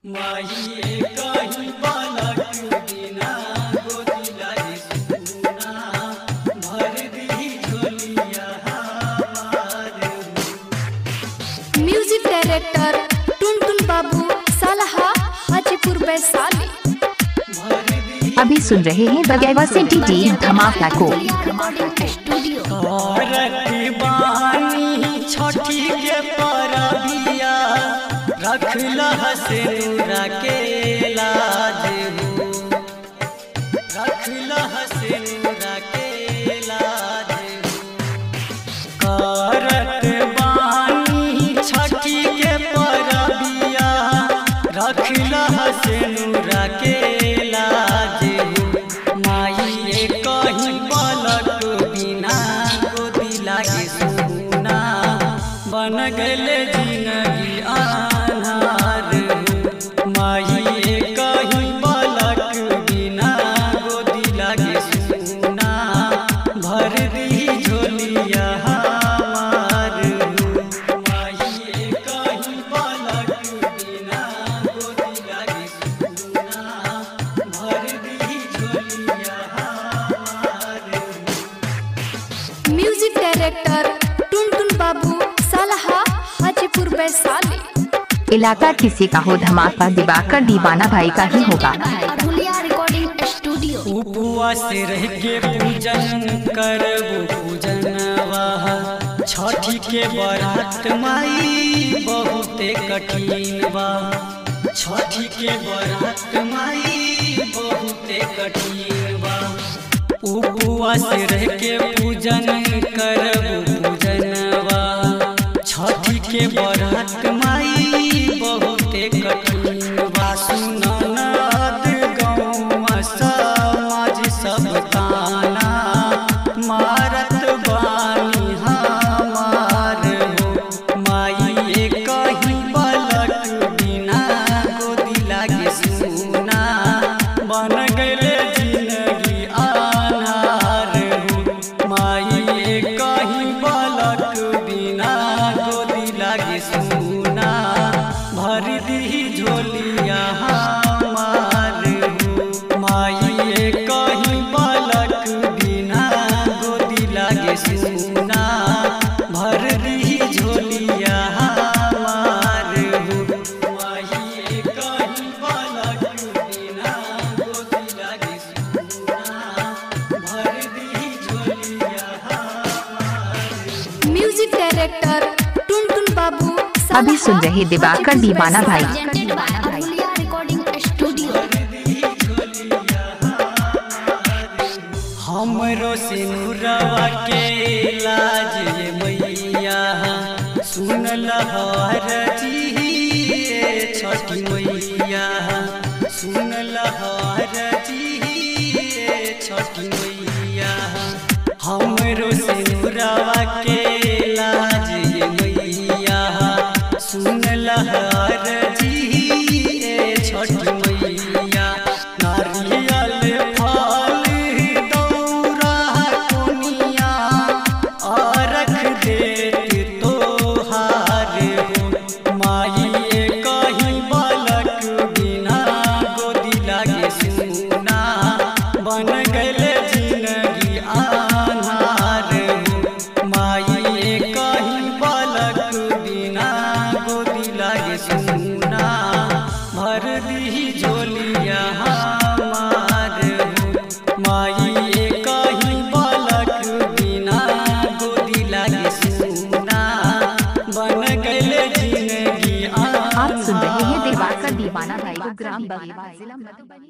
माही कहीं बालक बिना गोदी लागे सुना भर दी झोलिया हमारे। म्यूजिक डायरेक्टर टुनटुन बाबू सालाहा हाजीपुर वैशाली। अभी सुन रहे हैं बगैवा से डी धमाका को। छठी के परबिया रखला हसेनुरा के लाज हो, रखला हसेनुरा के लाज हो। करत बानी छठी के परबिया रखला हसेनुरा के लाज हो। माई कहीं बालक बिना गोदी लागे सुना बन गले जिंदगी आधार हो। माई कहीं बालक बिना गोदी लागे सुना भर दी झोलिया हमार हो। माई कहीं बालक बिना गोदी लागे सुना भर दी झोलिया हमार हो। म्यूजिक डायरेक्टर टुनटुन बाबू सालाहा हाजीपुर वैशाली। इलाका किसी का हो धमाका दिवाकर दीवाना भाई का ही होगा। Recording studio. उपवास रह के पूजन करबो पूजनवा छठी के बरात माई बहुते कठिन बा। छठी के बरात माई बहुते कठिन बा। उपवास रह के पूजन करबो पूजनवा छठी के बरात माई बहुते कठिन बा। सुननाद गौवा समाज सब ताना मारत बानी हमार हो। माई कहीं बालक बिना गोदी लागे सुना बन गले जिंदगी आधार हो। माई कहीं बालक बिना गोदी लागे सुना भर दी झोलिया हमार हो। माई कहीं बालक बिना गोदी लागे सुना भर दी झोलिया हमार हो। माई कहीं बालक बिना गोदी लागे सुना भर दी झोलिया हमार हो। म्यूजिक डायरेक्टर टुनटुन बाबू अभी सुन रहे दिवाकर दीवाना भाई। Recording studio. हमरो सिनुरवा के लाज ये मैया सुनल हर जी छठी मैया सुनल हर जी छठी मैया। हमरो सिनुरवा के लाज ये मैया सुनल हर जी छठी मैया। नारियल फल दौरा कोनिया रख देत तोहार हो। माई कहीं बालक बिना गोदी लागे सुना बन गले जिंदगी आधार हो। माई कहीं बालक बिना गोदी लागे सुना भर दी झोलिया हमार हो। माई कहीं बालक बिना गोदी लागे सुना बन गले जिंदगी आप सुन रहे हैं दिवाकर दीवाना भाई को ग्राम बगेवा जिला मधुबनी।